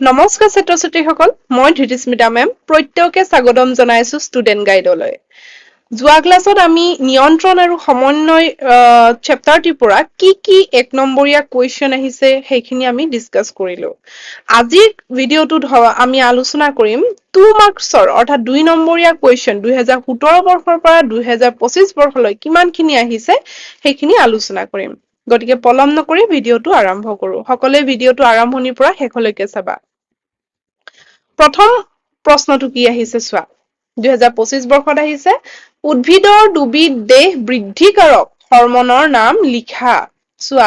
নমস্কাৰ ছাত্ৰ ছাত্ৰীসকল মই ধৃতিস্মিতা মেম প্ৰত্যেককে স্বাগতম জনাইছো ষ্টুডেন্ট গাইডলৈ যোৱা ক্লাছত আমি নিয়ন্ত্ৰণ আৰু সমন্বয় চেপ্টাৰটিৰ পৰা কি এক নম্বৰীয়া কুৱেশ্যন আহিছে সেইখিনি আমি ডিসকাস কৰিলো আজিৰ ভিডিঅ'টোত আমি আলোচনা কৰিম 2 মাৰ্কছৰ অৰ্থাৎ 2 নম্বৰীয়া কুৱেশ্যন 2017 বৰ্ষৰ পৰা 2025 বৰ্ষলৈ কিমানখিনি আহিছে সেইখিনি আলোচনা কৰিম গতিকে পলম নকৰি ভিডিঅ'টো আৰম্ভ কৰো সকলোৱে ভিডিঅ'টো আৰম্ভণিৰ পৰা শেষলৈকে চাবা প্ৰথম প্ৰশ্নটো কি আহিছে চোৱা 2025 বৰ্ষত আহিছে উদ্ভিদৰ দুবিধ দেহ বৃদ্ধিকাৰক হৰমনৰ নাম লিখা চোৱা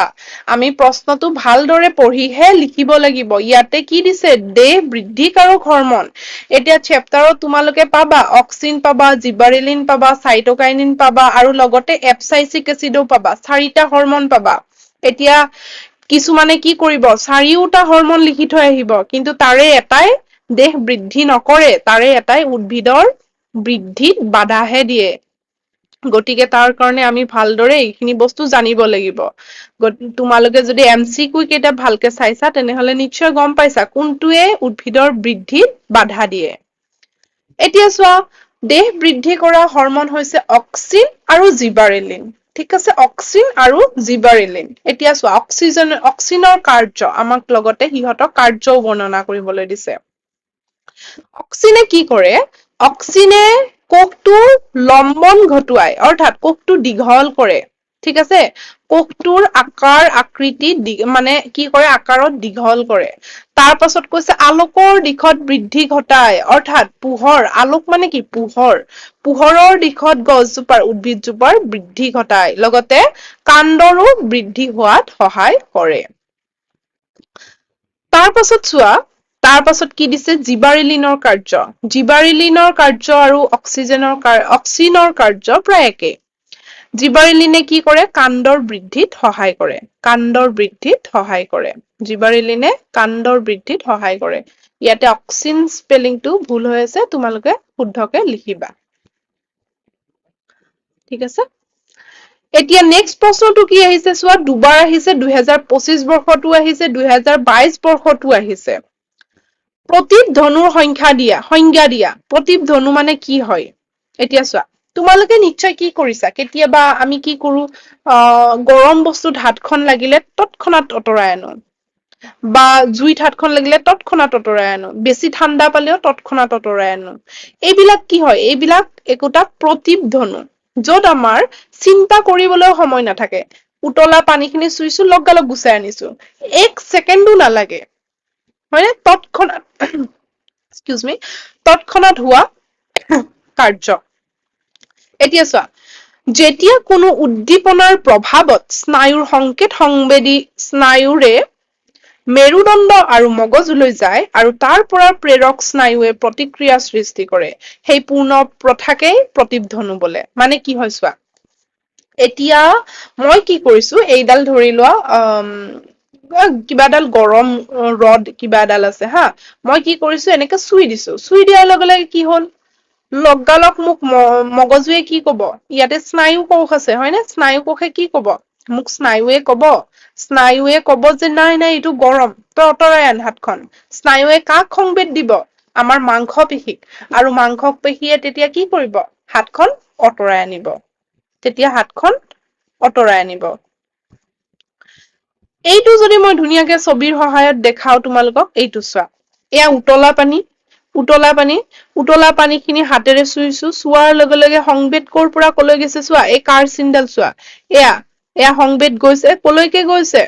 আমি প্ৰশ্নটো ভালদৰে পঢ়িহে লিখিব লাগিব ইয়াতে কি দিছে দেহ বৃদ্ধিকাৰক হৰমন এতিয়া চেপ্টাৰত তোমালোকে পাবা অক্সিন পাবা জিবাৰেলিন পাবা সাইটোকাইনিন পাবা আৰু লগতে এপসাইচিক এচিডো পাবা চাৰিটা হৰমন পাবা এতিয়া কিছুমানে কি কৰিব চাৰিওটা হৰমন লিখি থৈ আহিব কিন্তু তাৰে এটাই দেহ বৃদ্ধি নকৰে তাৰে এটাই উদ্ভিদৰ বৃদ্ধিত বাধাহে দিয়ে গতিকে তাৰ কাৰণে আমি ভালদৰে এইখিনি বস্তু জানিব লাগিব তোমালোকে যদি এমচিকিউ কেইটা ভালকে চাইছা তেনেহলে নিশ্চয় গম পাইছা কোনটোৱে উদ্ভিদৰ বৃদ্ধিত বাধা দিয়ে এতিয়া চোৱা দেহ বৃদ্ধি কৰা হৰমন হৈছে অক্সিন আৰু জিবাৰেলিন ঠিক আছে অক্সিন আৰু জিবাৰেলিন এতিয়া চোৱা অক্সিনৰ কাৰ্য আমাক লগতে সিহঁতক কাৰ্যও বৰ্ণনা কৰিবলৈ দিছে অক্সিনে কি কৰে অক্সিনে কোষটোৰ লম্বন ঘটুৱাই অৰ্থাৎ কোষটো দীঘল কৰে ঠিক আছে কোষটোৰ আকাৰ আকৃতি মানে কি কৰে আকাৰত দীঘল কৰে তাৰ পাছত কৈছে আলোকৰ দিশত বৃদ্ধি ঘটাই অৰ্থাৎ পোহৰ আলোক মানে কি পোহৰৰ দিশত গছজোপাৰ উদ্ভিদজোপাৰ বৃদ্ধি ঘটায় লগতে কাণ্ডৰো বৃদ্ধি হোৱাত সহায় কৰে তাৰ পাছত চোৱা তাৰ পাছত কি দিছে জিবাৰেলিনৰ কাৰ্য আৰু অক্সিনৰ কাৰ্য প্ৰায় একে জিবাৰেলিনে কি কৰে কাণ্ডৰ বৃদ্ধিত সহায় কৰে জিবাৰেলিনে কাণ্ডৰ বৃদ্ধিত সহায় কৰে ইয়াতে অক্সিন স্পেলিংটো ভুল হৈ আছে তোমালোকে শুদ্ধকে লিখিবা ঠিক আছে এতিয়া নেক্সট প্ৰশ্নটো কি আহিছে চোৱা দুবাৰ আহিছে 2025 বৰ্ষতো আহিছে 2022 বৰ্ষতো আহিছে প্ৰতীপ ধনুৰ সংজ্ঞা দিয়া প্ৰতীপ ধনু মানে কি হয় এতিয়া চোৱা তোমালোকে নিশ্চয় কি কৰিছা কেতিয়াবা আমি কি কৰো গৰম বস্তুত হাতখন লাগিলে তৎক্ষণাত অতৰাই আনো বা জুইত হাতখন লাগিলে তৎক্ষণাত অতৰাই আনো বেছি ঠাণ্ডা পালেও তৎক্ষণাত অতৰাই আনো এইবিলাক কি হয় এইবিলাক একোটা প্ৰতীপ ধনু যত আমাৰ চিন্তা কৰিবলৈ সময় নাথাকে উতলা পানীখিনি চুইছো লগালগ গুচাই আনিছো এক ছেকেণ্ডো নালাগে হয়নে তৎক্ষণাত হোৱা কাৰ্য এতিয়া চোৱা যেতিয়া কোনো উদ্দীপনাৰ প্ৰভাৱত স্নায়ুৰ সংকেত সংবেদী স্নায়ুৰে মেৰুদণ্ড আৰু মগজুলৈ যায় আৰু তাৰ পৰা প্ৰেৰক স্নায়ুৱে প্ৰতিক্ৰিয়া সৃষ্টি কৰে সেই পূৰ্ণ প্ৰথাকেই প্ৰতীপ ধনু বোলে মানে কি হয় চোৱা এতিয়া মই কি কৰিছো এইডাল ধৰি লোৱা কিবা এডাল গৰম ৰদ কিবা এডাল আছে হা মই কি কৰিছো এনেকে চুই দিছো চুই দিয়াৰ লগে লগে কি হল লগালগ মোক মগজুৱে কি কব ইয়াতে স্নায়ু কোষ আছে হয় নে স্নায়ু কোষে কি কব মোক স্নায়ুৱে কব যে নাই এইটো গৰম তই অতৰাই আন হাতখন স্নায়ুৱে কাক সংবেদ দিব আমাৰ মাংস পেশীক আৰু মাংস পেশীয়ে তেতিয়া কি কৰিব হাতখন অতৰাই আনিব এইটো যদি মই ধুনীয়াকে ছবিৰ সহায়ত দেখাও তোমালোকক এইটো চোৱা এয়া উতলা পানী খিনি হাতেৰে চুইছো চোৱাৰ লগে লগে সংবেদ কৰ পৰা কলৈ গৈছে চোৱা এই কাৰ চিনডাল চোৱা এয়া সংবেদ গৈছে কলৈকে গৈছে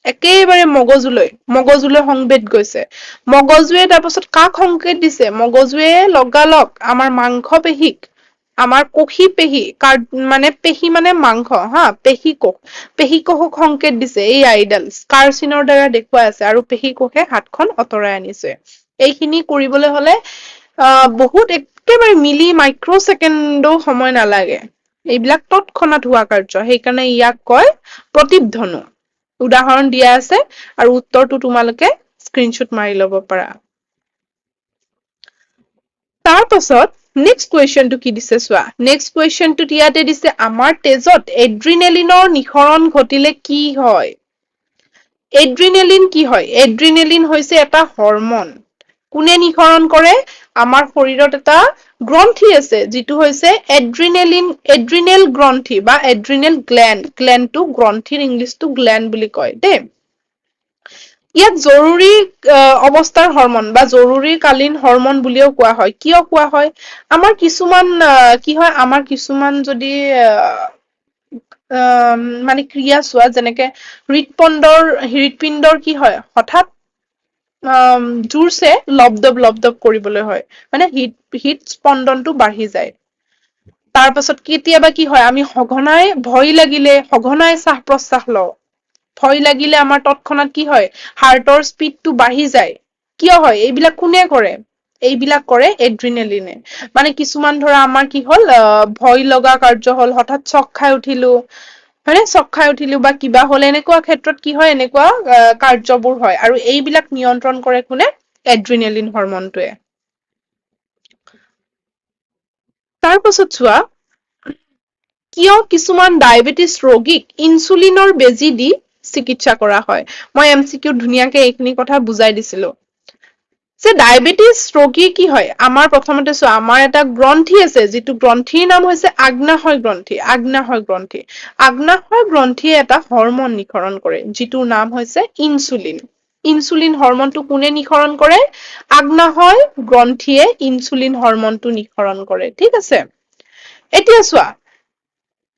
একেবাৰে মগজুলৈ সংবেদ গৈছে মগজুৱে তাৰ পাছত কাক সংকেত দিছে মগজুৱে লগালগ আমাৰ মাংস পেশীক আমাৰ কষি পেশী মানে পেশী মানে মাংস হা পেশী কোষক সংকেত দিছে এই আইডাল কাৰ চিনৰ দ্বাৰা দেখুৱাই আছে আৰু পেশী কোষে হাতখন অতৰাই আনিছে এইখিনি কৰিবলৈ হলে বহুত একেবাৰে মিলি মাইক্ৰ ছেকেণ্ডো সময় নালাগে এইবিলাক তৎক্ষণাত হোৱা কাৰ্য সেইকাৰণে ইয়াক কয় প্ৰতীপ ধনু উদাহৰণ দিয়া আছে আৰু উত্তৰটো তোমালোকে স্ক্ৰীনশ্বট মাৰি লব পাৰা তাৰ পাছত নেক্সট কুৱেশ্যনটো কি দিছে চোৱা নেক্সট কুৱেশ্যনটোত ইয়াতে দিছে আমাৰ তেজত এড্ৰিনেলিনৰ নিঃসৰণ ঘটিলে কি হয় এড্ৰিনেলিন কি হয়? এড্ৰিনেলিন হৈছে এটা হৰমন। কোনে নিঃসৰণ কৰে? আমাৰ শৰীৰত এটা গ্ৰন্থি আছে যিটো হৈছে এড্ৰিনেল গ্ৰন্থি বা এড্ৰিনেল গ্লেণ্ড। গ্লেণ্ডটো গ্ৰন্থিৰ ইংলিছটো গ্লেণ্ড বুলি কয় দেই। ইয়াক জৰুৰী অৱস্থাৰ হৰমন বা জৰুৰীকালীন হৰমন বুলিও কোৱা হয়। কিয় কোৱা হয়? আমাৰ কিছুমান কি হয়, আমাৰ কিছুমান যদি মানে ক্ৰিয়া চোৱা, যেনেকে হৃদপিণ্ডৰ কি হয়? হঠাৎ জোৰছে লবডব কৰিবলৈ হয়। মানে হৃদ স্পন্দনটো বাঢ়ি যায়। তাৰ পাছত কেতিয়াবা কি হয়, আমি সঘনাই ভয় লাগিলে সঘনাই শ্বাস-প্ৰশ্বাস লওঁ। ভয় লাগিলে আমাৰ তৎক্ষণাত কি হয়? হাৰ্টৰ স্পীডটো বাঢ়ি যায়। কিয় হয়? এইবিলাক কোনে কৰে? এইবিলাক কৰে এড্ৰিনেলিনে। মানে কিছুমান ধৰা আমাৰ কি হ'ল, ভয় লগা কাৰ্য হ'ল, হঠাৎ চক খাই উঠিলো। হয়নে? চক খাই উঠিলো বা কিবা হ'লে এনেকুৱা ক্ষেত্ৰত কি হয়, এনেকুৱা কাৰ্যবোৰ হয়। আৰু এইবিলাক নিয়ন্ত্ৰণ কৰে কোনে? এড্ৰিনেলিন হৰমনটোৱে। তাৰ পাছত চোৱা, কিয় কিছুমান ডায়েবেটিছ ৰোগীক ইনচুলিনৰ বেজি দি চিকিৎসা কৰা হয়? মই MCQত ধুনীয়াকে এইখিনি কথা বুজাই দিছিলো। যে ডায়েবেটিছ ৰোগী কি হয়? আমাৰ প্ৰথমতে চোৱা, আমাৰ এটা গ্ৰন্থি আছে, যিটো গ্ৰন্থিৰ নাম হৈছে আগ্নাশয় গ্ৰন্থি। আগ্নাশয় গ্ৰন্থি। আগ্নাশয় গ্ৰন্থিয়ে এটা হৰমন নিঃসৰণ কৰে, যিটোৰ নাম হৈছে ইনচুলিন। ইনচুলিন হৰমনটো কোনে নিঃসৰণ কৰে? আগ্নাশয় গ্ৰন্থিয়ে ইনচুলিন হৰমনটো নিঃসৰণ কৰে। ঠিক আছে? এতিয়া চোৱা,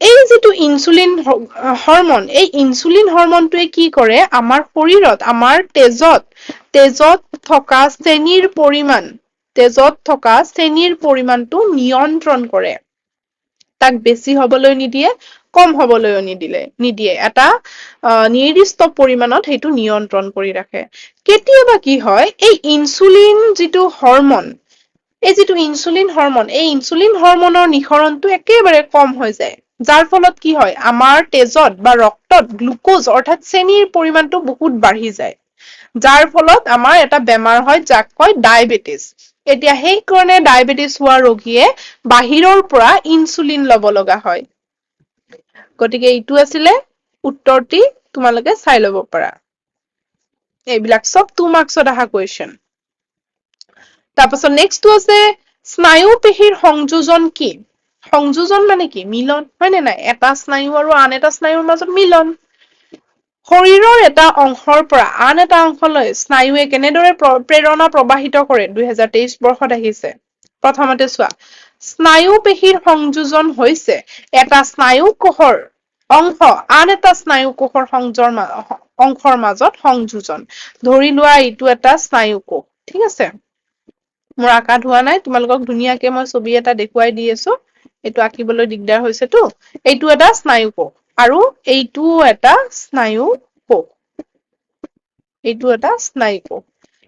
এই যিটো ইনচুলিন হৰমন, এই ইনচুলিন হৰমনটোৱে কি কৰে? আমাৰ শৰীৰত, আমাৰ তেজত থকা চেনিৰ পৰিমাণটো নিয়ন্ত্ৰণ কৰে। তাক বেছি হবলৈ নিদিয়ে, কম হবলৈও নিদিয়ে। এটা নিৰ্দিষ্ট পৰিমাণত সেইটো নিয়ন্ত্ৰণ কৰি ৰাখে। কেতিয়াবা কি হয়, এই ইনচুলিন যিটো হৰমন, এই যিটো ইনচুলিন হৰমন, এই ইনচুলিন হৰমনৰ নিঃসৰণটো একেবাৰে কম হৈ যায়। যাৰ ফলত কি হয়, আমাৰ তেজত বা ৰক্তত গ্লুক'জ অৰ্থাৎ চেনিৰ পৰিমাণটো বহুত বাঢ়ি যায়। যাৰ ফলত আমাৰ এটা বেমাৰ হয়, যাক কয় ডায়েবেটিছ। এতিয়া সেইকাৰণে ডায়েবেটিছ হোৱা ৰোগীয়ে বাহিৰৰ পৰা ইনচুলিন লব লগা হয়। গতিকে এইটো আছিলে উত্তৰটি, তোমালোকে চাই লব পাৰা। এইবিলাক চব 2 মাৰ্কচত অহা কুৱেশ্যন। তাৰপাছত নেক্সটটো আছে, স্নায়ু পেশীৰ সংযোজন কি? সংযোজন মানে কি? মিলন। হয় নে নাই? এটা স্নায়ু আৰু আন এটা স্নায়ুৰ মাজত মিলন। শৰীৰৰ এটা অংশৰ পৰা আন এটা অংশলৈ স্নায়ুৱে কেনেদৰে প্ৰেৰণা প্ৰবাহিত কৰে? 2023 বৰ্ষত আহিছে। প্ৰথমতে চোৱা, স্নায়ু পেশীৰ সংযোজন হৈছে এটা স্নায়ু কোষৰ অংশ আন এটা স্নায়ু কোষৰ অংশৰ মাজত সংযোজন। ধৰি লোৱা, এইটো এটা স্নায়ু কোষ। ঠিক আছে? মোৰ আকাত হোৱা নাই, তোমালোকক ধুনীয়াকে মই ছবি এটা দেখুৱাই দি আছো। এইটো আঁকিবলৈ দিগদাৰ হৈছেতো। এইটো এটা স্নায়ু কোষ আৰু এইটোও এটা স্নায়ু কোষ। এইটো এটা স্নায়ু কোষ।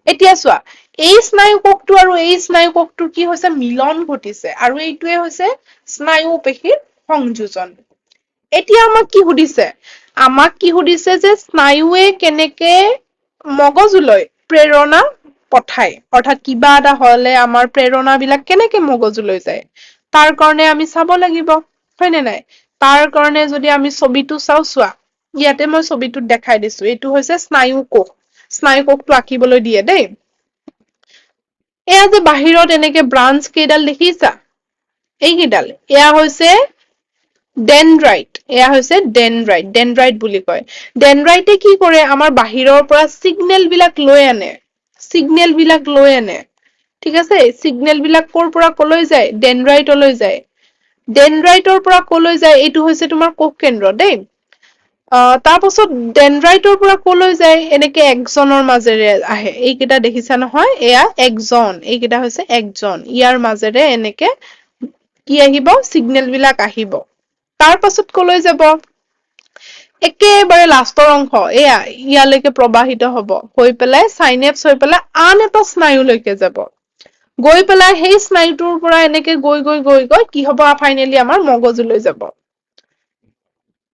এতিয়া চোৱা, এই স্নায়ু কোষটো আৰু এই স্নায়ু কোষটোৰ কি হৈছে? মিলন ঘটিছে। আৰু এইটোৱে হৈছে স্নায়ু পেশীৰ সংযোজন। এতিয়া আমাক কি সুধিছে যে স্নায়ুৱে কেনেকে মগজুলৈ প্ৰেৰণা পঠায়, অৰ্থাৎ কিবা এটা হলে আমাৰ প্ৰেৰণা বিলাক কেনেকে মগজুলৈ যায়। তাৰ কাৰণে আমি চাব লাগিব। হয় নে নাই? তাৰ কাৰণে যদি আমি ছবিটো চাওঁ, চোৱা। ইয়াতে মই ছবিটোত দেখাই দিছো। এইটো হৈছে স্নায়ু কোষ। স্নায়ু কোষটো আঁকিবলৈ দিয়ে দেই। এয়া যে বাহিৰত এনেকে ব্ৰাঞ্চ কেইডাল দেখিছা? এইকেইডাল, এয়া হৈছে ডেনড্ৰাইট। এয়া হৈছে ডেনড্ৰাইট। ডেনড্ৰাইট বুলি কয়। ডেনড্ৰাইটে কি কৰে? আমাৰ বাহিৰৰ পৰা চিগনেল বিলাক লৈ আনে। ঠিক আছে? চিগনেল বিলাক ক'ৰ পৰা কলৈ যায়? ডেনড্ৰাইটলৈ যায়। ডেনড্ৰাইটৰ পৰা কলৈ যায়? এইটো হৈছে তোমাৰ কোষ কেন্দ্ৰ দেই। তাৰ পাছত ডেনড্ৰাইটৰ পৰা কলৈ যায়? এনেকে একজনৰ মাজেৰে আহে। এইকেইটা দেখিছা নহয়? এয়া একজন। এইকেইটা হৈছে একজন। ইয়াৰ মাজেৰে এনেকে কি আহিব? চিগনেল বিলাক আহিব। তাৰ পাছত কলৈ যাব? একেবাৰে লাষ্টৰ অংশ, এয়া ইয়ালৈকে প্ৰবাহিত হব। হৈ পেলাই চাইনেপচ হৈ পেলাই আন এটা স্নায়ুলৈকে যাব। গৈ পেলাই সেই স্নায়ুটোৰ পৰা এনেকে গৈ কি হব? ফাইনেলি আমাৰ মগজুলৈ যাব।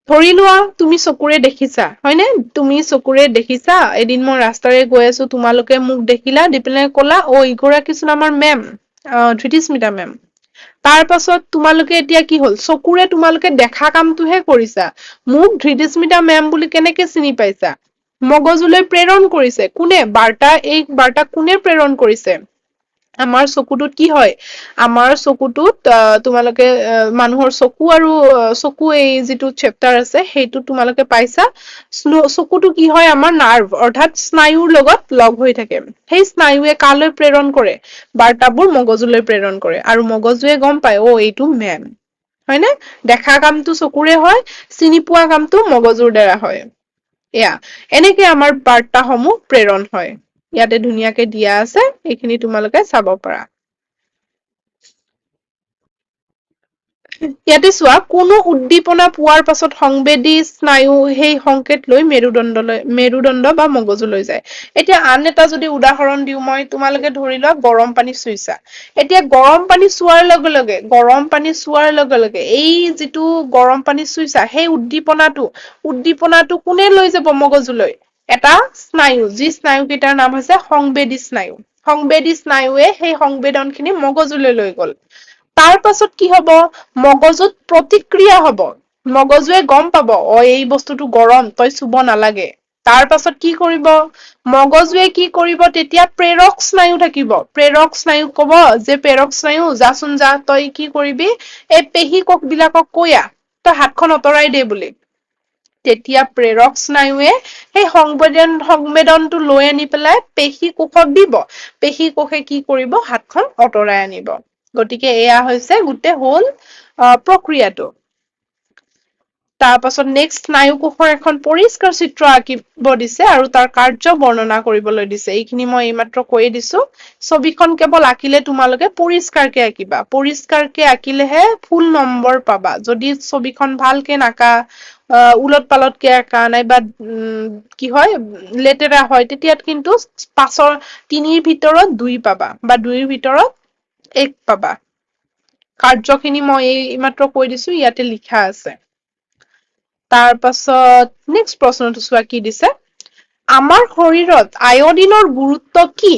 ধৰি লোৱা, তুমি চকুৰে দেখিছা। হয়নে? তুমি চকুৰে দেখিছা। এদিন মই ৰাস্তাৰে গৈ আছো, তোমালোকে মোক দেখিলা, দি পেলাই কলা, অ, ইগৰাকীচোন আমাৰ মেম, ধৃতিস্মিতা মেম। তাৰ পাছত তোমালোকে এতিয়া কি হল? চকুৰে তোমালোকে দেখা কামটোহে কৰিছা। মোক ধৃতিস্মিতা মেম বুলি কেনেকে চিনি পাইছা? মগজুলৈ প্ৰেৰণ কৰিছে কোনে এই বাৰ্তা কোনে প্ৰেৰণ কৰিছে আমাৰ চকুটোত কি হয় আমাৰ চকুটোত তোমালোকে মানুহৰ চকু আৰু চকু এই যিটো চেপ্টাৰ আছে সেইটো তোমালোকে পাইছা চকুটো কি হয় আমাৰ নাৰ্ভ অৰ্থাৎ স্নায়ুৰ লগত লগ হৈ থাকে সেই স্নায়ুৱে কালৈ প্ৰেৰণ কৰে বাৰ্তাবোৰ মগজুলৈ প্ৰেৰণ কৰে আৰু মগজুৱে গম পায় এইটো মেম হয় নে দেখা কামটো চকুৰে হয় চিনি পোৱা কামটো মগজুৰ দ্বাৰা হয় এয়া এনেকে আমাৰ বাৰ্তাসমূহ প্ৰেৰণ হয় ইয়াতে ধুনীয়াকে দিয়া আছে এইখিনি তোমালোকে চাব পাৰা ইয়াতে চোৱা কোনো উদ্দীপনা পোৱাৰ পাছত সংবেদী স্নায়ু সেই সংকেত লৈ মেৰুদণ্ড বা মগজুলৈ যায় এতিয়া আন এটা যদি উদাহৰণ দিওঁ মই তোমালোকে ধৰি লোৱা গৰম পানী চুইছা এতিয়া গৰম পানী চোৱাৰ লগে লগে এই যিটো গৰম পানী চুইছা সেই উদ্দীপনাটো কোনে লৈ যাব মগজুলৈ এটা স্নায়ু যি স্নায়ু কেইটাৰ নাম হৈছে সংবেদী স্নায়ু সংবেদী স্নায়ুৱে সেই সংবেদন খিনি মগজুলৈ লৈ গল তাৰ পাছত কি হব মগজুত প্ৰতিক্ৰিয়া হব মগজুৱে গম পাব এই বস্তুটো গৰম তই চুব নালাগে তাৰ পাছত কি কৰিব মগজুৱে কি কৰিব তেতিয়া প্ৰেৰক স্নায়ু থাকিব প্ৰেৰক স্নায়ুক কব যে প্ৰেৰক স্নায়ু যাচোন যা তই কি কৰিবি এই পেহী কোষ বিলাকক কৈ আহ তই হাতখন আঁতৰাই দে বুলি তেতিয়া প্ৰেৰক স্নায়ুৱে সেই সংবেদনটো লৈ আনি পেলাই পেশী কোষত দিব পেশী কোষে কি কৰিব হাতখন আঁতৰাই আনিব গতিকে এয়া হৈছে গোটেই হল প্ৰক্ৰিয়াটো তাৰ পাছত নেক্সট স্নায়ু কোষৰ এখন পৰিষ্কাৰ চিত্ৰ আঁকিব দিছে আৰু তাৰ কাৰ্য বৰ্ণনা কৰিবলৈ দিছে এইখিনি মই এইমাত্ৰ কৈয়ে দিছো ছবিখন কেৱল আঁকিলে তোমালোকে পৰিষ্কাৰকে আঁকিবা পৰিষ্কাৰকে আঁকিলেহে ফুল নম্বৰ পাবা যদি ছবিখন ভালকে নাকা উলট পালতকে আঁকা নাইবা কি হয় লেতেৰা হয় তেতিয়াত কিন্তু পাছৰ 3ৰ ভিতৰত 2 পাবা বা 2ৰ ভিতৰত 1 পাবা কাৰ্যখিনি মই এইমাত্ৰ কৈ দিছো ইয়াতে লিখা আছে তাৰ পাছত নেক্সট প্ৰশ্নটো চোৱা কি দিছে আমাৰ শৰীৰত আয়ডিনৰ গুৰুত্ব কি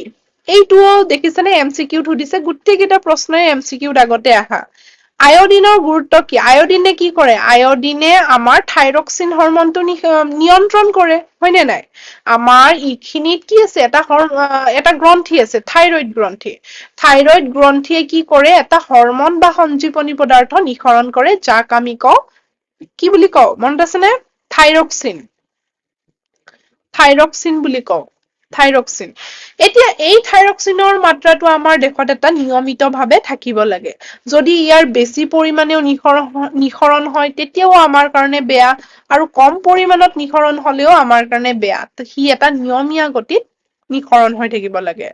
এইটোও দেখিছেনে এম চি কিউত সুধিছে গোটেই কেইটা প্ৰশ্নই এম চি কিউত আগতে আহা আয়ডিনৰ গুৰুত্ব কি আয়ডিনে কি কৰে আয়ডিনে আমাৰ থাইৰক্সিন হৰমনটো নিয়ন্ত্ৰণ কৰে হয় নে নাই আমাৰ ইখিনিত কি আছে এটা গ্ৰন্থি আছে থাইৰইড গ্ৰন্থি থাইৰইড গ্ৰন্থিয়ে কি কৰে এটা হৰমন বা সঞ্জীৱনী পদাৰ্থ নিঃসৰণ কৰে যাক আমি কওঁ কি বুলি কওঁ মনত আছে নে থাইৰক্সিন বুলি কওঁ থাইৰক্সিন এতিয়া এই থাইৰক্সিনৰ মাত্ৰাটো আমাৰ দেহত এটা নিয়মিত ভাৱে থাকিব লাগে যদি ইয়াৰ বেছি পৰিমাণেও নিহৰণ হয় তেতিয়াও আমাৰ কাৰণে বেয়া আৰু কম পৰিমাণত নিহৰণ হলেও আমাৰ কাৰণে বেয়া সি এটা নিয়মীয়া গতিত নিহৰণ হৈ থাকিব লাগে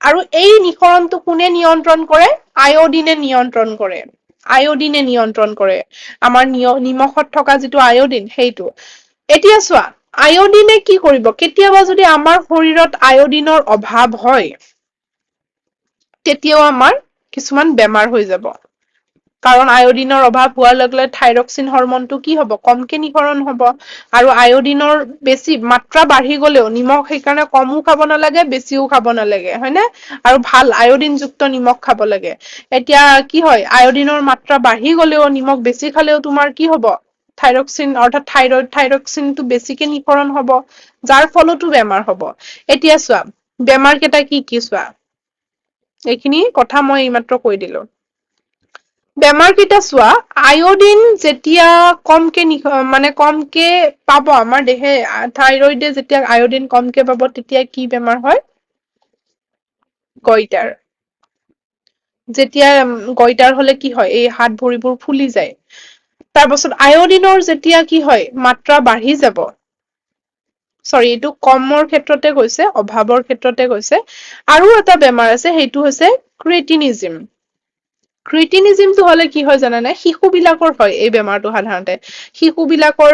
আৰু এই নিহৰণটো কোনে নিয়ন্ত্ৰণ কৰে আয়ডিনে নিয়ন্ত্ৰণ কৰে আয়ডিনে নিয়ন্ত্ৰণ কৰে আমাৰ নিমখত থকা যিটো আয়ডিন সেইটো এতিয়া চোৱা আয়ডিনে কি কৰিব কেতিয়াবা যদি আমাৰ শৰীৰত আয়ডিনৰ অভাৱ হয় তেতিয়াও আমাৰ কিছুমান বেমাৰ হৈ যাব কাৰণ আয়ডিনৰ অভাৱ হোৱাৰ লগে লগে থাইৰক্সিন হৰমনটো কি হব কমকে নিহৰণ হব আৰু আয়ডিনৰ বেছি মাত্ৰা বাঢ়ি গলেও নিমখ সেইকাৰণে কমো খাব নালাগে বেছিও খাব নালাগে হয় নে আৰু ভাল আয়ডিনযুক্ত নিমখ খাব লাগে এতিয়া কি হয় আয়ডিনৰ মাত্ৰা বাঢ়ি গলেও নিমখ বেছি খালেও তোমাৰ কি হব থাইৰক্সিন অৰ্থাৎ থাইৰক্সিনটো বেছিকে নিহৰণ হব যাৰ ফলতো বেমাৰ হব এতিয়া চোৱা বেমাৰ কেইটা কি কি চোৱা এইখিনি কথা মই এইমাত্ৰ কৈ দিলো বেমাৰ কেইটা চোৱা আয়ডিন যেতিয়া কমকে পাব আমাৰ দেহে থাইৰইডে যেতিয়া আয়ডিন কমকে পাব তেতিয়া কি বেমাৰ হয় গইটাৰ যেতিয়া গইটাৰ হলে কি হয় এই হাত ভৰিবোৰ ফুলি যায় তাৰ পাছত আয়ডিনৰ যেতিয়া কি হয় মাত্ৰা বাঢ়ি যাব চৰি এইটো কমৰ ক্ষেত্ৰতে গৈছে অভাৱৰ ক্ষেত্ৰতে গৈছে আৰু এটা বেমাৰ আছে সেইটো হৈছে ক্ৰেটিনিজিম ক্ৰিটিনিজিমটো হলে কি হয় জানানে শিশু বিলাকৰ হয় এই বেমাৰটো সাধাৰণতে শিশু বিলাকৰ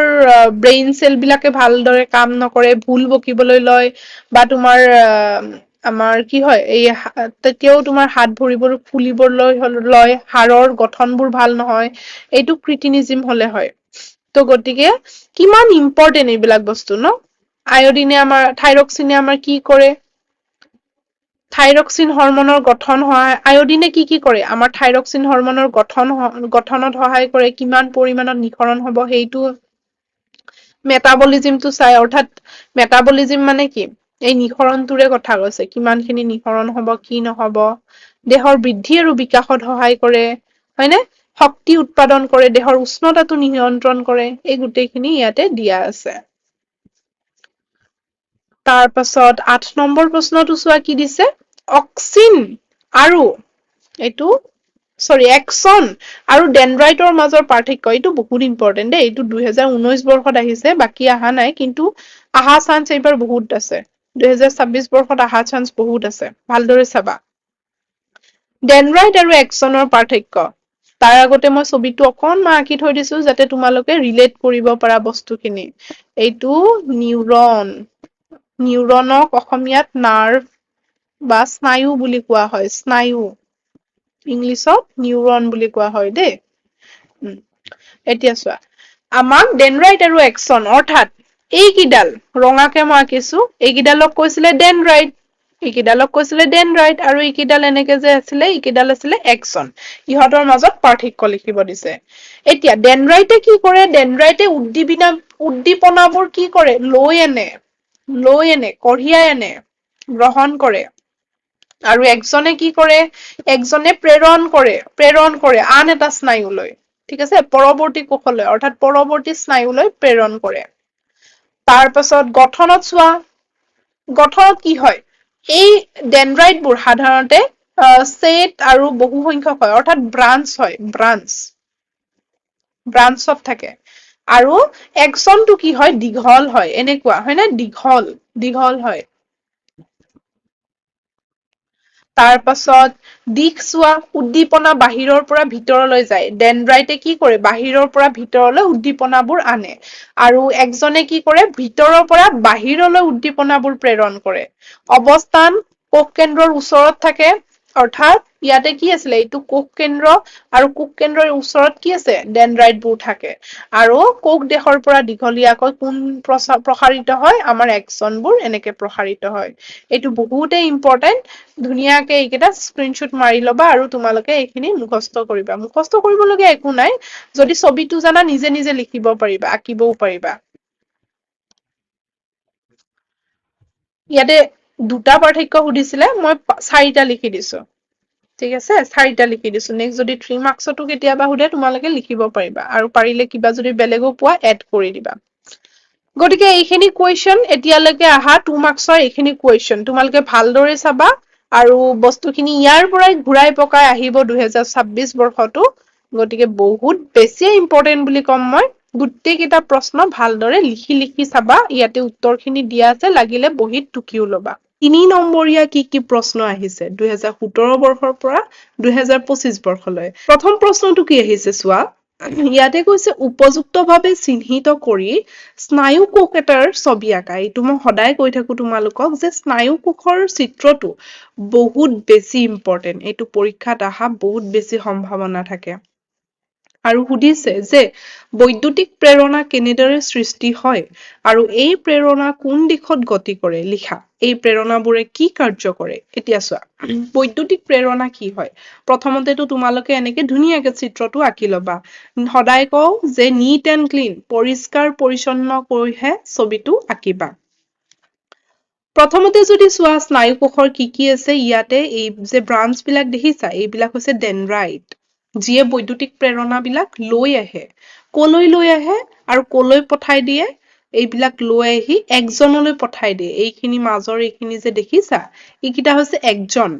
ব্ৰেইন চেল বিলাকে ভালদৰে কাম নকৰে ভুল বকিবলৈ লয় বা তোমাৰ আমাৰ কি হয় এই তেতিয়াও তোমাৰ হাত ভৰিবোৰ ফুলিবলৈ লয় হাড়ৰ গঠন বোৰ ভাল নহয় এইটো ক্ৰিটিনিজিম হলে হয় ত' গতিকে কিমান ইম্পৰ্টেন্ট এইবিলাক বস্তু ন আয়ডিনে আমাৰ থাইৰক্সিনে আমাৰ কি কৰে থাইৰক্সিন হৰমনৰ গঠন হয় আয়ডিনে কি কৰে আমাৰ থাইৰক্সিন হৰমনৰ গঠনত সহায় কৰে কিমান পৰিমাণত নিহৰণ হব সেইটো মেটাবলিজিমটো চাই, অৰ্থাৎ মেটাবলিজিম মানে কি? এই নিঃসৰণটোৰে কথা কৈছে, কিমানখিনি নিঃসৰণ হব, কি নহব, দেহৰ বৃদ্ধি আৰু বিকাশত সহায় কৰে, হয়নে? শক্তি উৎপাদন কৰে, দেহৰ উষ্ণতাটো নিয়ন্ত্ৰণ কৰে, এই গোটেইখিনি ইয়াতে দিয়া আছে। তাৰ পাছত 8 নম্বৰ প্ৰশ্নটো চোৱা কি দিছে, অক্সিন আৰু একচন আৰু ডেনড্ৰাইটৰ মাজৰ পাৰ্থক্য, এইটো বহুত ইম্পৰ্টেণ্ট দেই, এইটো 2019 বৰ্ষত আহিছে, বাকী অহা নাই, কিন্তু আহা চান্স এইবাৰ বহুত আছে, 2026 বৰ্ষত আহা চান্স বহুত আছে, ভালদৰে চাবা। ডেনড্ৰাইট আৰু একচনৰ পাৰ্থক্য, তাৰ আগতে মই ছবিটো অকনমান আঁকি থৈ দিছো, যাতে তোমালোকে ৰিলেট কৰিব পাৰা বস্তুখিনি। এইটো নিউৰন, নিউৰনক অসমীয়াত নাৰ্ভ বা স্নায়ু বুলি কোৱা হয়, স্নায়ু। ইংলিছত নিউৰন বুলি কোৱা হয় দেই। এতিয়া চোৱা, আমাক ডেনড্ৰাইট আৰু একচন, অৰ্থাৎ এইকেইডাল ৰঙাকে মই আঁকিছো, এইকেইডালক কৈছিলে ডেনড্ৰাইট, এইকেইডালক কৈছিলে ডেনড্ৰাইট, আৰু এইকেইডাল এনেকে যে আছিলে, এইকেইডাল আছিলে একচন। ইহঁতৰ মাজত পাৰ্থক্য লিখিব দিছে। এতিয়া ডেনড্ৰাইটে কি কৰে, ডেনড্ৰাইটে উদ্দীপনাবোৰ কি কৰে, লৈ আনে, কঢ়িয়াই আনে, গ্ৰহণ কৰে। আৰু একজনে কি কৰে, একজনে প্ৰেৰণ কৰে আন এটা স্নায়ুলৈ। ঠিক আছে, পৰৱৰ্তী কোষলৈ, অৰ্থাৎ পৰৱৰ্তী স্নায়ুলৈ প্ৰেৰণ কৰে। তাৰ পাছত গঠনত চোৱা, গঠনত কি হয়, এই ডেনড্ৰাইটবোৰ সাধাৰণতে ছেট আৰু বহু সংখ্যক হয়, অৰ্থাৎ ব্ৰাঞ্চ হয়, ব্ৰাঞ্চত থাকে। আৰু একচনটো কি হয়, দীঘল হয়, এনেকুৱা হয় নে, দীঘল হয়। তাৰ পাছত দিশ চোৱা, উদ্দীপনা বাহিৰৰ পৰা ভিতৰলৈ যায়, ডেনড্ৰাইটে কি কৰে, বাহিৰৰ পৰা ভিতৰলৈ উদ্দীপনাবোৰ আনে। আৰু একজনে কি কৰে, ভিতৰৰ পৰা বাহিৰলৈ উদ্দীপনাবোৰ প্ৰেৰণ কৰে। অৱস্থান কোষ কেন্দ্ৰৰ ওচৰত থাকে, অৰ্থাৎ ইয়াতে কি আছিলে, এইটো কোষ কেন্দ্ৰ, আৰু কোষ কেন্দ্ৰৰ ওচৰত কি আছে, ডেনড্ৰাইটবোৰ থাকে। আৰু কোষ দেশৰ পৰা দীঘলীয়াকৈ কোন প্ৰসাৰিত হয়, আমাৰ একচনবোৰ এনেকে প্ৰসাৰিত হয়। এইটো বহুতেই ইম্পৰ্টেন্ট, ধুনীয়াকে এইকেইটা স্ক্ৰীনশ্বট মাৰি ল'বা, আৰু তোমালোকে এইখিনি মুখস্থ কৰিবা। মুখস্থ কৰিবলগীয়া একো নাই, যদি ছবিটো জানা নিজে নিজে লিখিব পাৰিবা, আঁকিবও পাৰিবা। ইয়াতে 2টা পাৰ্থক্য সুধিছিলে, মই 4টা লিখি দিছো। ঠিক আছে, 4টা লিখি দিছো। নেক্সট যদি 3 মাৰ্কছতো কেতিয়াবা সোধে, তোমালোকে লিখিব পাৰিবা, আৰু পাৰিলে কিবা যদি বেলেগো পোৱা, এড কৰি দিবা। গতিকে এইখিনি কুৱেশ্যন, এতিয়ালৈকে আহা 2 মাৰ্কছৰ এইখিনি কুৱেশ্যন, তোমালোকে ভালদৰে চাবা। আৰু বস্তুখিনি ইয়াৰ পৰাই ঘূৰাই পকাই আহিব 2026 বৰ্ষতো। গতিকে বহুত বেছিয়ে ইম্পৰ্টেন্ট বুলি ক'ম মই। গোটেই কেইটা প্ৰশ্ন ভালদৰে লিখি লিখি চাবা, ইয়াতে উত্তৰ খিনি দিয়া আছে, লাগিলে বহীত টুকিও লবা। 3 নম্বৰীয়া কি কি প্ৰশ্ন আহিছে 2017 বৰ্ষৰ পৰা 2025 বৰ্ষলৈ। প্ৰথম প্ৰশ্নটো কি আহিছে চোৱা, ইয়াতে কৈছে উপযুক্তভাৱে চিহ্নিত কৰি স্নায়ু কোষ এটাৰ ছবি আঁকা। এইটো মই সদায় কৈ থাকো তোমালোকক, যে স্নায়ু কোষৰ চিত্ৰটো বহুত বেছি ইম্পৰ্টেন্ট, এইটো পৰীক্ষাত অহা বহুত বেছি সম্ভাৱনা থাকে। আৰু সুধিছে যে বৈদ্যুতিক প্ৰেৰণা কেনেদৰে সৃষ্টি হয়, আৰু এই প্ৰেৰণা কোন দিশত গতি কৰে, লিখা। এই প্ৰেৰণাবোৰে কি কাৰ্য কৰে। এতিয়া চোৱা, বৈদ্যুতিক প্ৰেৰণা কি হয়, প্ৰথমতেতো তোমালোকে এনেকে ধুনীয়াকে চিত্ৰটো আঁকি লবা। সদায় কওঁ যে নিট এণ্ড ক্লিন, পৰিষ্কাৰ পৰিচ্ছন্ন কৰিহে ছবিটো আঁকিবা। প্ৰথমতে যদি চোৱা, স্নায়ু কোষৰ কি কি আছে, ইয়াতে এই যে ব্ৰাঞ্চ বিলাক দেখিছা, এইবিলাক হৈছে ডেনড্ৰাইট, যিয়ে বৈদ্যুতিক প্ৰেৰণা বিলাক লৈ আহে। কলৈ লৈ আহে, আৰু কলৈ পঠাই দিয়ে, এইবিলাক লৈ আহি একজনলৈ পঠাই দিয়ে। এইখিনি মাজৰ এইখিনি যে দেখিছা, এইকেইটা হৈছে একজন।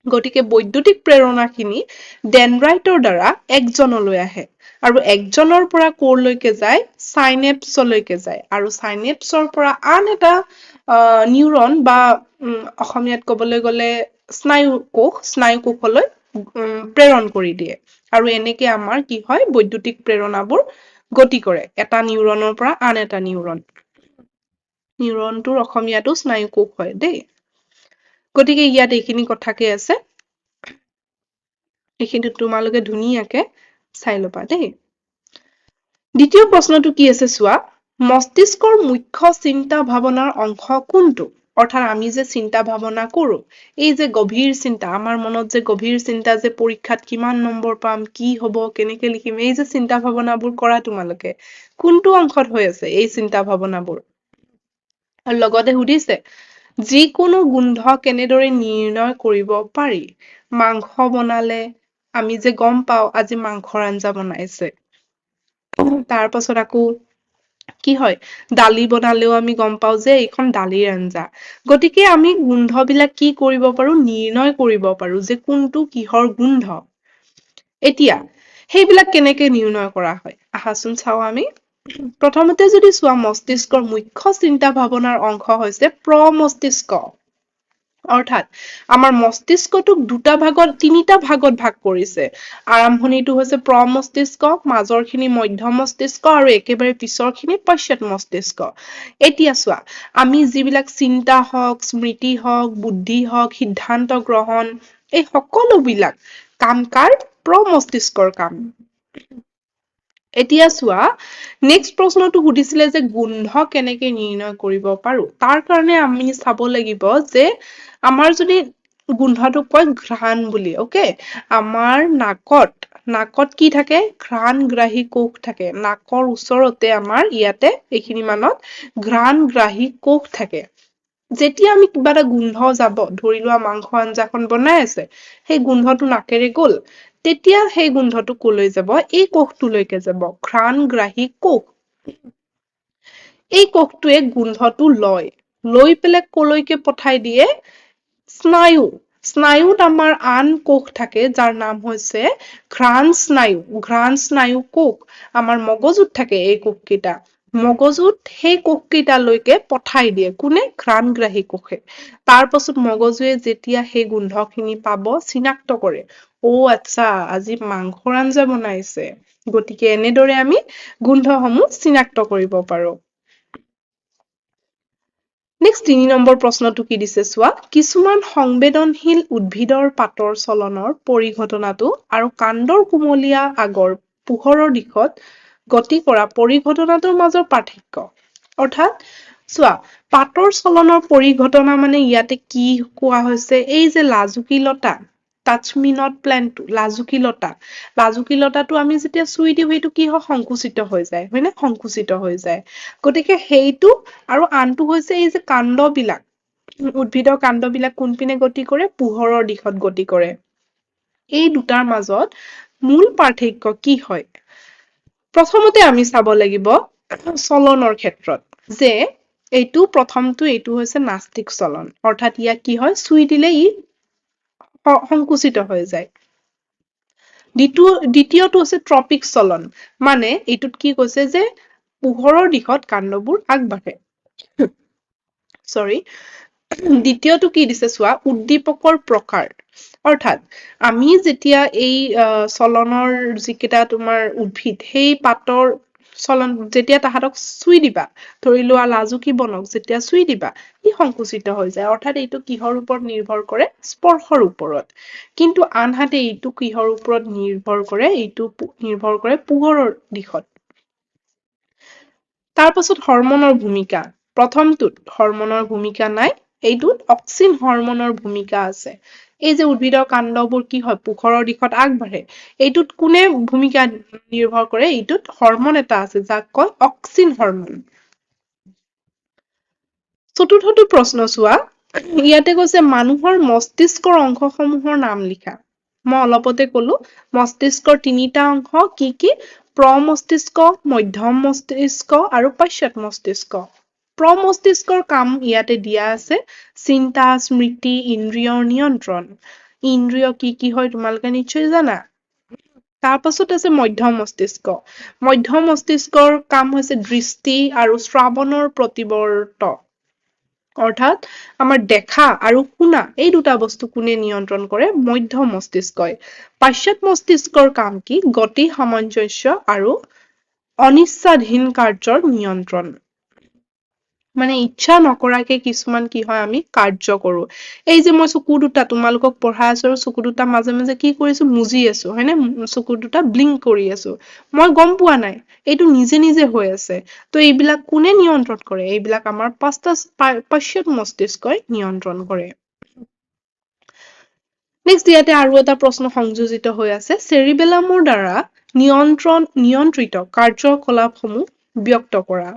গতিকে বৈদ্যুতিক প্ৰেৰণা খিনি ডেনড্ৰাইটৰ দ্বাৰা একজনলৈ আহে। আৰু একজনৰ পৰা কৰলৈকে যায়, চাইনেপছলৈকে যায়, আৰু চাইনেপছৰ পৰা আন এটা নিউৰন বা অসমীয়াত কবলৈ গলে স্নায়ু কোষলৈ প্ৰেৰণ কৰি দিয়ে। আৰু এনেকে আমাৰ কি হয়, বৈদ্যুতিক প্ৰেৰণাবোৰ গতি কৰে, এটা নিউৰনৰ পৰা আন এটা নিউৰন। নিউৰনটোৰ অসমীয়াটো স্নায়ু কোষ হয় দেই। গতিকে ইয়াত এইখিনি কথাকে আছে, এইখিনি তোমালোকে ধুনীয়াকে চাই ল'বা দেই। দ্বিতীয় প্ৰশ্নটো কি আছে চোৱা, মস্তিষ্কৰ মুখ্য চিন্তা ভাৱনাৰ অংশ কোনটো? অৰ্থাৎ আমি যে চিন্তা ভাৱনা কৰো, এই যে গভীৰ চিন্তা, আমাৰ মনত যে গভীৰ চিন্তা যে পৰীক্ষাত কিমান নম্বৰ পাম, কি হব, কেনেকে লিখিম, এই যে চিন্তা ভাৱনাবোৰ কৰা তোমালোকে, কোনটো অংশত হৈ আছে এই চিন্তা ভাৱনাবোৰ? আৰু লগতে সুধিছে যিকোনো গোন্ধ কেনেদৰে নিৰ্ণয় কৰিব পাৰি? মাংস বনালে আমি যে গম পাওঁ আজি মাংসৰ আঞ্জা বনাইছে। তাৰ পাছত আকৌ কি হয়, দালি বনালেও আমি গম পাওঁ যে এইখন দালিৰ আঞ্জা। গতিকে আমি গোন্ধবিলাক কি কৰিব পাৰো, নিৰ্ণয় কৰিব পাৰো যে কোনটো কিহৰ গোন্ধ। এতিয়া সেইবিলাক কেনেকে নিৰ্ণয় কৰা হয় আহাচোন চাও আমি। প্ৰথমতে যদি চোৱা, মস্তিষ্কৰ মুখ্য চিন্তা ভাৱনাৰ অংশ হৈছে প্ৰমস্তিষ্ক। অৰ্থাৎ আমাৰ মস্তিষ্কটোক তিনিটা ভাগত ভাগ কৰিছে। আৰম্ভণিটো হৈছে প্ৰমস্তিষ্ক, মাজৰ খিনি মধ্য মস্তিষ্ক আৰু একেবাৰে পিছৰ খিনি পশ্চাৎ মস্তিষ্ক। এতিয়া চোৱা, আমি যিবিলাক চিন্তা হওক, স্মৃতি হওক, বুদ্ধি হওক, সিদ্ধান্ত গ্ৰহণ, এই সকলোবিলাক কাম কাৰ? প্ৰমস্তিষ্কৰ কাম। এতিয়া চোৱা, নেক্সট প্ৰশ্নটো সুধিছিলে যে গোন্ধ কেনেকে নিৰ্ণয় কৰিব পাৰো। তাৰ কাৰণে আমি চাব লাগিব যে আমাৰ যদি গোন্ধটোক কয় ঘ্ৰাণ বুলি, অকে? আমাৰ নাকত কি থাকে? ঘ্ৰাণগ্ৰাহী কোষ থাকে। নাকৰ ওচৰতে আমাৰ ইয়াতে এইখিনি মানত ঘ্ৰাণগ্ৰাহী কোষ থাকে। যেতিয়া আমি কিবা এটা গোন্ধ যাব, ধৰি লোৱা মাংস আঞ্জাখন বনাই আছে, সেই গোন্ধটো নাকেৰে গ'ল, তেতিয়া সেই গোন্ধটো কলৈ যাব? এই কোষটোলৈকে যাব, ঘ্ৰাণগ্ৰাহী কোষ। এই কোষটোৱে গোন্ধটো লৈ পেলাই কলৈকে পঠাই দিয়ে? স্নায়ুত আমাৰ আন কোষ থাকে যাৰ নাম হৈছে ঘ্ৰাণ স্নায়ু কোষ। আমাৰ মগজুত থাকে এই কোষকেইটা। মগজুত সেই কোষকেইটালৈকে পঠাই দিয়ে কোনে? ঘ্ৰাণগ্ৰাহী কোষে। তাৰ পাছত মগজুৱে যেতিয়া সেই গোন্ধখিনি পাব, চিনাক্ত কৰে, আচ্ছা আজি মাংসৰ আঞ্জা বনাইছে। গতিকে এনেদৰে আমি গোন্ধসমূহ চিনাক্ত কৰিব পাৰো। নেক্সট ৩ নম্বৰ প্ৰশ্নটো কি দিছে চোৱা, কিছুমান সংবেদনশীল উদ্ভিদৰ পাতৰ চলনৰ পৰিঘটনাটো আৰু কাণ্ডৰ কুমলীয়া আগৰ পোহৰৰ দিশত গতি কৰা পৰিঘটনাটোৰ মাজৰ পাৰ্থক্য। অৰ্থাৎ চোৱা, পাতৰ চলনৰ পৰিঘটনা মানে ইয়াতে কি কোৱা হৈছে? এই যে লাজুকী লতা, টাচ মি নট প্লেনটো, লাজুকী লতাটো আমি যেতিয়া চুই দিওঁ সেইটো কি হয়? সংকুচিত হৈ যায়, হয় নে? সংকুচিত হৈ যায়। গতিকে সেইটো, আৰু আনটো হৈছে এই যে কাণ্ডবিলাক, উদ্ভিদৰ কাণ্ডবিলাক কোনপিনে গতি কৰে? পোহৰৰ দিশত গতি কৰে। এই দুটাৰ মাজত মূল পাৰ্থক্য কি হয়? প্ৰথমতে আমি চাব লাগিব চলনৰ ক্ষেত্ৰত, যে এইটো হৈছে নাস্তিক চলন। অৰ্থাৎ ইয়াক কি হয়? চুই দিলে ই সংকুচিত হৈ যায়। দ্বিতীয়টো হৈছে ট্ৰপিক চলন, মানে এইটোত কি কৈছে যে পোহৰৰ দিশত কাণ্ডবোৰ আগবাঢ়ে। দ্বিতীয়টো কি দিছে চোৱা, উদ্দীপকৰ প্ৰকাৰ। অৰ্থাৎ আমি যেতিয়া এই চলনৰ যিকেইটা তোমাৰ উদ্ভিদ, সেই পাতৰ চলন যেতিয়া তাহাঁতক চুই দিবা, ধৰি লোৱা লাজুকী বনক যেতিয়া চুই দিবা, ই সংকুচিত হৈ যায়। অৰ্থাৎ এইটো কিহৰ ওপৰত নিৰ্ভৰ কৰে? স্পৰ্শৰ ওপৰত। কিন্তু আনহাতে এইটো কিহৰ ওপৰত নিৰ্ভৰ কৰে? এইটো নিৰ্ভৰ কৰে পোহৰৰ দিশত। তাৰ পাছত হৰমনৰ ভূমিকা। প্ৰথমটোত হৰমনৰ ভূমিকা নাই, এইটোত অক্সিন হৰমনৰ ভূমিকা আছে। এই যে উদ্ভিদৰ কাণ্ডবোৰ কি হয়? পোহৰৰ দিশত আগবাঢ়ে। এইটোত কোনে ভূমিকা নিৰ্ভৰ কৰে? এইটোত হৰমন এটা আছে যাক কয় অক্সিন হৰমন। চতুৰ্থটো প্ৰশ্ন চোৱা, ইয়াতে কৈছে মানুহৰ মস্তিষ্কৰ অংশসমূহৰ নাম লিখা। মই অলপতে কলো মস্তিষ্কৰ তিনিটা অংশ কি কি? প্ৰমস্তিষ্ক, মধ্যম মস্তিষ্ক আৰু পশ্চাৎ মস্তিষ্ক। প্ৰমস্তিষ্কৰ কাম ইয়াতে দিয়া আছে, চিন্তা, স্মৃতি, ইন্দ্ৰিয়ৰ নিয়ন্ত্ৰণ। ইন্দ্ৰিয় কি কি হয় তোমালোকে নিশ্চয় জানা। তাৰ পাছত আছে মধ্যম মস্তিষ্ক। মধ্যম মস্তিষ্কৰ কাম হৈছে দৃষ্টি আৰু শ্ৰাৱণৰ প্ৰতিৱৰ্ত। অৰ্থাৎ আমাৰ দেখা আৰু শুনা এই দুটা বস্তু কোনে নিয়ন্ত্ৰণ কৰে? মধ্যম মস্তিষ্কই। পশ্চাৎ মস্তিষ্কৰ কাম কি? গতি, সামঞ্জস্য আৰু অনিচ্ছাধীন কাৰ্যৰ নিয়ন্ত্ৰণ। মানে ইচ্ছা নকৰাকে কিছুমান কি হয় আমি কাৰ্য কৰো এই যে মই চকু দুটা তোমালোকক পঢ়াই আছো আৰু চকু দুটা মাজে মাজে কি কৰিছো মুজি আছো হয়নে চকু দুটা ব্লিংক কৰি আছো মই গম পোৱা নাই এইটো নিজে নিজে হৈ আছে তো এইবিলাক কোনে নিয়ন্ত্ৰণ কৰে এইবিলাক আমাৰ পশ্চাৎ মস্তিষ্কই নিয়ন্ত্ৰণ কৰে নেক্সট ইয়াতে আৰু এটা প্ৰশ্ন সংযোজিত হৈ আছে চেৰিবেলামৰ দ্বাৰা নিয়ন্ত্ৰিত কাৰ্যকলাপসমূহ ব্যক্ত কৰা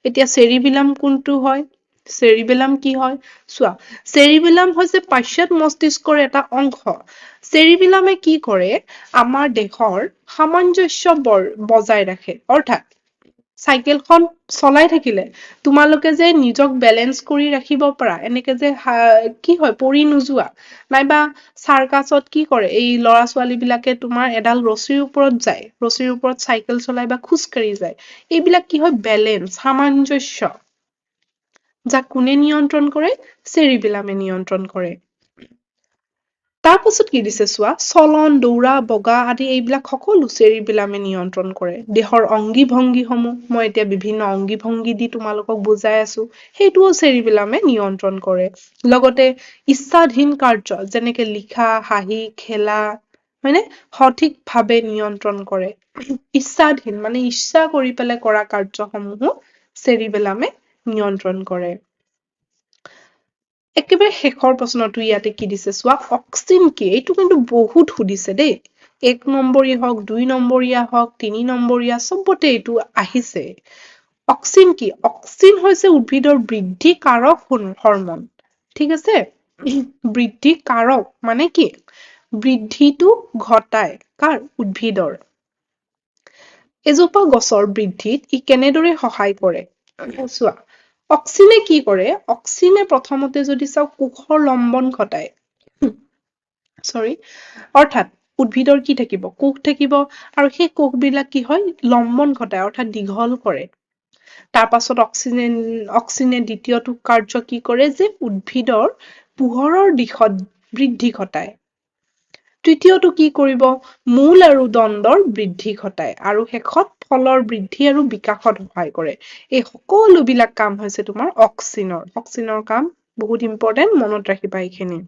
এতিয়া চেৰিবেলাম কোনটো হয় চেৰিবেলাম কি হয় চোৱা চেৰিবেলাম হৈছে পশ্চাৎ মস্তিষ্কৰ এটা অংশ চেৰিবেলামে কি কৰে আমাৰ দেহৰ সামঞ্জস্য বজাই ৰাখে অৰ্থাৎ চাইকেলখন চলাই থাকিলে তোমালোকে যে নিজক বেলেঞ্চ কৰি ৰাখিব পাৰা এনেকে যে কি হয় পৰি নোযোৱা নাইবা চাৰ্কাছত কি কৰে এই ল'ৰা ছোৱালী বিলাকে তোমাৰ এডাল ৰছীৰ ওপৰত যায় ৰছীৰ ওপৰত চাইকেল চলাই বা খোজকাঢ়ি যায় এইবিলাক কি হয় বেলেঞ্চ সামঞ্জস্য যাক কোনে নিয়ন্ত্ৰণ কৰে চেৰিবেলামে নিয়ন্ত্ৰণ কৰে তাৰ পাছত কি দিছে চোৱা চলন দৌৰা বগা আদি এইবিলাক সকলো চেৰিবেলামে নিয়ন্ত্ৰণ কৰে দেহৰ অংগী ভংগীসমূহ মই এতিয়া বিভিন্ন অংগী ভংগী দি তোমালোকক বুজাই আছো সেইটোও চেৰিবেলামে নিয়ন্ত্ৰণ কৰে লগতে ইচ্ছাধীন কাৰ্য যেনেকে লিখা হাঁহি খেলা হয়নে সঠিকভাৱে নিয়ন্ত্ৰণ কৰে ইচ্ছাধীন মানে ইচ্ছা কৰি পেলাই কৰা কাৰ্যসমূহো চেৰিবেলামে নিয়ন্ত্ৰণ কৰে একেবাৰে শেষৰ প্ৰশ্নটো ইয়াতে কি দিছে চোৱা অক্সিন কি এইটো কিন্তু বহুত সুধিছে দেই 1 নম্বৰীয়া হওক 2 নম্বৰীয়া হওক 3 নম্বৰীয়া চবতে এইটো আহিছে অক্সিন কি অক্সিন হৈছে উদ্ভিদৰ বৃদ্ধি কাৰক হৰমন ঠিক আছে বৃদ্ধি কাৰক মানে কি বৃদ্ধিটো ঘটায় কাৰ উদ্ভিদৰ এজোপা গছৰ বৃদ্ধিত ই কেনেদৰে সহায় কৰে চোৱা অক্সিনে কি কৰে অক্সিনে প্ৰথমতে যদি চাও কোষৰ লম্বন ঘটায় অৰ্থাৎ উদ্ভিদৰ কি থাকিব কোষ থাকিব আৰু সেই কোষবিলাক কি হয় লম্বন ঘটায় অৰ্থাৎ দীঘল কৰে তাৰ পাছত অক্সিনে দ্বিতীয়টো কাৰ্য কি কৰে যে উদ্ভিদৰ পোহৰৰ দিশত বৃদ্ধি ঘটায় তৃতীয়টো কি কৰিব মূল আৰু দণ্ডৰ বৃদ্ধি ঘটায় আৰু শেষত ফলৰ বৃদ্ধি আৰু বিকাশত সহায় কৰে এই সকলো বিলাক কাম হৈছে তোমাৰ অক্সিনৰ কাম বহুত ইম্পৰ্টেন্ট মনত ৰাখিবা এইখিনি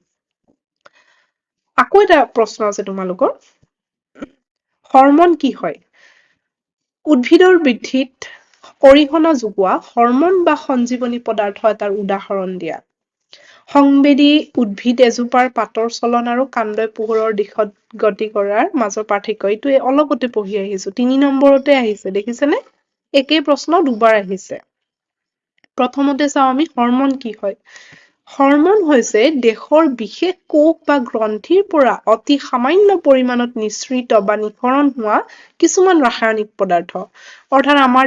আকৌ এটা প্ৰশ্ন আছে তোমালোকৰ হৰমন কি হয় উদ্ভিদৰ বৃদ্ধিত অৰিহণা যোগোৱা হৰমন বা সঞ্জীৱনী পদাৰ্থ এটাৰ উদাহৰণ দিয়া সংবেদী উদ্ভিদ এজোপাৰ পাতৰ চলন আৰু কাণ্ডই পোহৰৰ দিশত গতি কৰাৰ মাজৰ পাৰ্থক্য এইটো অলপতে পঢ়ি আহিছো 3 নম্বৰতে আহিছে দেখিছেনে একেই প্ৰশ্ন দুবাৰ আহিছে প্ৰথমতে চাও আমি হৰমন কি হয় হৰমন হৈছে দেহৰ বিশেষ কোষ বা গ্ৰন্থিৰ পৰা অতি সামান্য পৰিমাণত নিঃসৃত বা নিঃসৰণ হোৱা কিছুমান ৰাসায়নিক পদাৰ্থ অৰ্থাৎ আমাৰ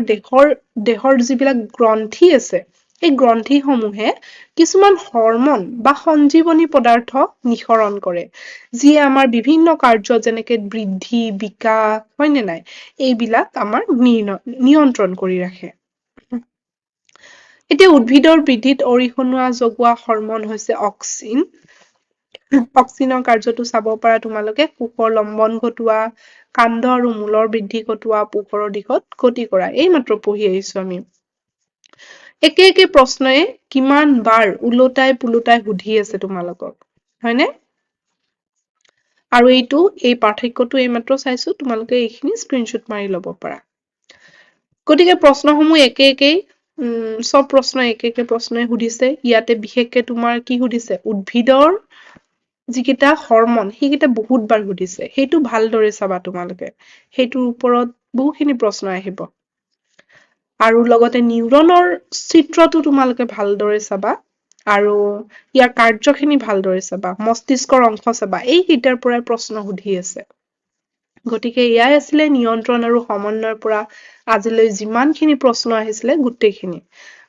দেহৰ যিবিলাক গ্ৰন্থি আছে এই গ্ৰন্থিসমূহে কিছুমান হৰমন বা সঞ্জীৱনী পদাৰ্থ নিঃসৰণ কৰে যিয়ে আমাৰ বিভিন্ন কাৰ্য যেনেকে বৃদ্ধি বিকাশ হয় নে নাই এইবিলাক আমাৰ নিয়ন্ত্ৰণ কৰি ৰাখে এতিয়া উদ্ভিদৰ বৃদ্ধিত অৰিহণা যোগোৱা হৰমন হৈছে অক্সিন অক্সিনৰ কাৰ্যটো চাব পাৰা তোমালোকে কোষৰ লম্বন ঘটোৱা কাণ্ড আৰু মূলৰ বৃদ্ধি ঘটোৱা পোহৰৰ দিশত গতি কৰা এই মাত্ৰ পঢ়ি আহিছো আমি একে একে প্ৰশ্নই কিমান বাৰ ওলোটাই পোলোটাই সুধি আছে তোমালোকক হয়নে আৰু এই পাৰ্থক্যটো এইমাত্ৰ চাইছো তোমালোকে এইখিনি স্ক্ৰীনশ্বট মাৰি ল'ব পাৰা গতিকে প্ৰশ্নসমূহ একে চব প্ৰশ্ন একে প্ৰশ্নই সুধিছে ইয়াতে বিশেষকে তোমাৰ কি সুধিছে উদ্ভিদৰ যিকেইটা হৰমন সেইকেইটা বহুত বাৰ সুধিছে সেইটো ভালদৰে চাবা তোমালোকে সেইটোৰ ওপৰত বহুখিনি প্ৰশ্ন আহিব আৰু লগতে নিউৰনৰ চিত্ৰটো তোমালোকে ভালদৰে চাবা আৰু ইয়াৰ কাৰ্যখিনি ভালদৰে চাবা মস্তিষ্কৰ অংশ চাবা এইকেইটাৰ পৰাই প্ৰশ্ন সুধি আছে গতিকে এয়াই আছিলে নিয়ন্ত্ৰণ আৰু সমন্বয়ৰ পৰা আজিলৈ যিমানখিনি প্ৰশ্ন আহিছিলে গোটেইখিনি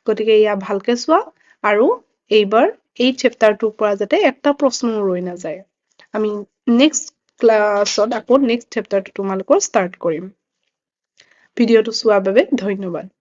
গতিকে ইয়া ভালকে চোৱা আৰু এইবাৰ এই চেপ্টাৰটোৰ পৰা যাতে এটা প্ৰশ্নও ৰৈ নাযায় আমি নেক্সট ক্লাছত আকৌ নেক্সট চেপ্টাৰটো তোমালোকৰ ষ্টাৰ্ট কৰিম ভিডিঅ'টো চোৱাৰ বাবে ধন্যবাদ